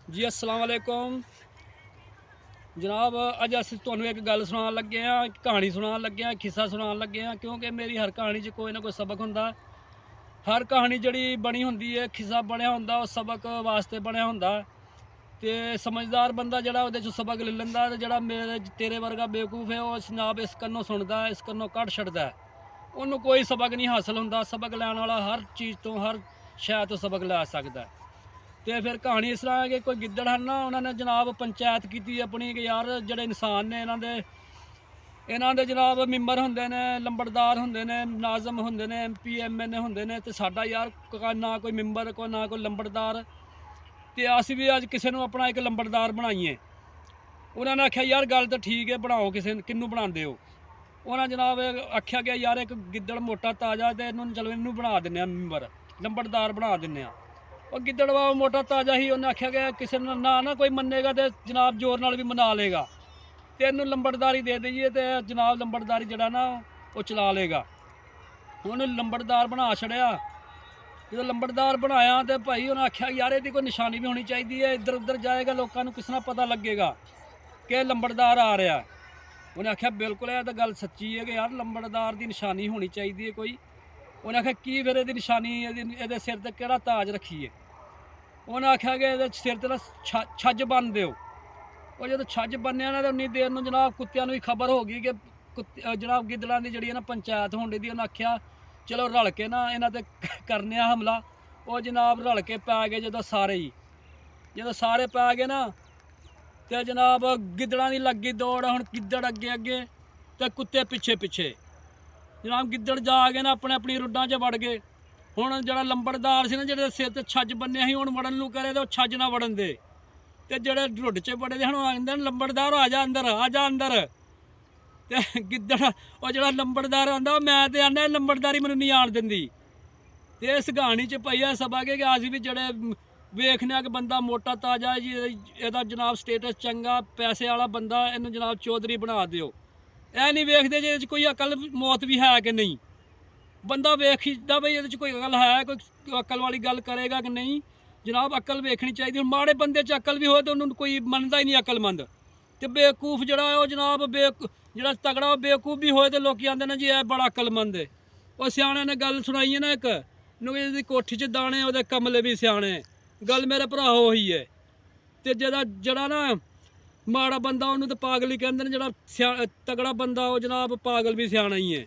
जी अस्सलाम वालेकुम जनाब। अज अस तुहानू एक गल सुनान लगे हाँ, कहानी सुनान लगे हाँ, किस्सा सुनान लगे हाँ। क्योंकि मेरी हर कहानी च कोई ना कोई सबक हुंदा। हर कहानी जड़ी बनी हुंदी है, किस्सा बनया हुंदा, वो सबक वास्ते बनया हुंदा। ते समझदार बंदा जड़ा उहदे चों सबक ले लैंदा, ते जड़ा मेरे तेरे वर्गा बेवकूफ है वो जनाब इस कन्नों सुनदा है, इस कन्नों कड्ढ छड्डदा है। उन्नू कोई सबक नहीं हासल हुंदा। सबक लैण वाला हर चीज़ तो, हर शै तो सबक लै सकदा है। तो फिर कहानी इस तरह है कि कोई गिद्दड़ है ना, उन्होंने जनाब पंचायत की अपनी कि यार जोड़े इंसान ने इन्हों के जनाब मिम्बर होंगे ने, लंबड़दार होंगे ने, नाजम होंगे ने, MPMN होंगे ने, तो साडा यार ना कोई मिम्बर को ना कोई लंबड़दार। तो अस भी अज किसी को अपना एक लंबड़दार बनाइए। उन्होंने आख्या यार गल तो ठीक है, बनाओ किसी किनू बनाते हो। उन्हें जनाब आख्या गया यार एक गिद्दड़ मोटा ताज़ा, तो इन्होंने चलो इनू बना दें मिम्बर, लंबड़दार बना दें। और गिद्दड़ बाबा मोटा ताज़ा ही, उन्हें आख्या गया किसी ना कोई मनेगा तो जनाब जोर नाल भी मना लेगा, तो इनू लंबड़दारी दे दईए तो जनाब लंबड़दारी जड़ा ना वो चला लेगा। उन्हें लंबड़दार बना छड़िया। जो लंबड़दार बनाया तो भाई उन्हें आख्या यार ये कोई निशानी भी होनी चाहिए है, इधर उधर जाएगा लोगों को किस ना पता लगेगा कि लंबड़दार आ रहा है। उन्हें आख्या बिल्कुल है तो गल सच्ची है कि यार लंबड़दार की निशानी होनी चाहिए कोई। उन्हें आख्या की फिर ये निशानी ये सिर ते केड़ा ताज रखिए। उन्हें आख्या कि ये सिर ते ना छज बन दो। और जो छज बनया ना तो उन्नी देर में जनाब कुत्तियां भी खबर हो गई कि जनाब गिद्दड़ां की जी ना पंचायत होने दी। उन्हें आख्या चलो रल के ना इन्हां ते करने हमला। वो जनाब रल के पै गए जो सारे ही, जो सारे पै गए ना तो जनाब गिद्दड़ां की लग गई दौड़। हुण गिद्दड़ अगे अगे तो कुत्ते पिछे पिछे। जनाब गिद्दड़ जा के ना अपने अपनी रुड्डां च वड़ गए। हुण जिहड़ा लंबड़दार सी ना, जिहड़े सिर ते छज बन्ने ही, हुण वड़न नूं करे तो छज ना वड़न दे। ते जिहड़े रुड्ड च बड़े दे हुण आंदे लंबड़दार आ जा अंदर, आ जा अंदर। ते गिद्दड़ ओह जिहड़ा लंबड़दार आंदा मैं ते आना लंबड़दारी मैनूं नहीं आण दिंदी। ते इस कहानी च भई इह सबक है कि अस भी जिहड़े वेखने कि बंदा मोटा ताजा एहदा जनाब स्टेटस चंगा, पैसे वाला बंदा, इहनूं जनाब चौधरी बना दिओ। ਇਹ नहीं वेखते जे कोई अकल मौत भी है कि नहीं। बंदा वेखदा बई ये कोई अकल है, कोई अकल वाली गल करेगा कि नहीं। जनाब अकल वेखनी चाहिए। माड़े बंदे च अकल भी हो तो उन्होंने कोई मनता ही नहीं अकलमंद। तो बेवकूफ जड़ा है जनाब जड़ा तगड़ा बेवकूफ भी होए तो लोग आते हैं जी यह बड़ा अकलमंद है। और सियाने ने गल सुनाई है ना एक नुकी दी कोठी च दाने वो कमले भी सियाने। गल मेरे भरा ही है। तो जड़ा ना माड़ा बंदा उन्होंने तो पागल ही कहते हैं, जड़ा तगड़ा बंदा वो जनाब पागल भी सियाना ही है।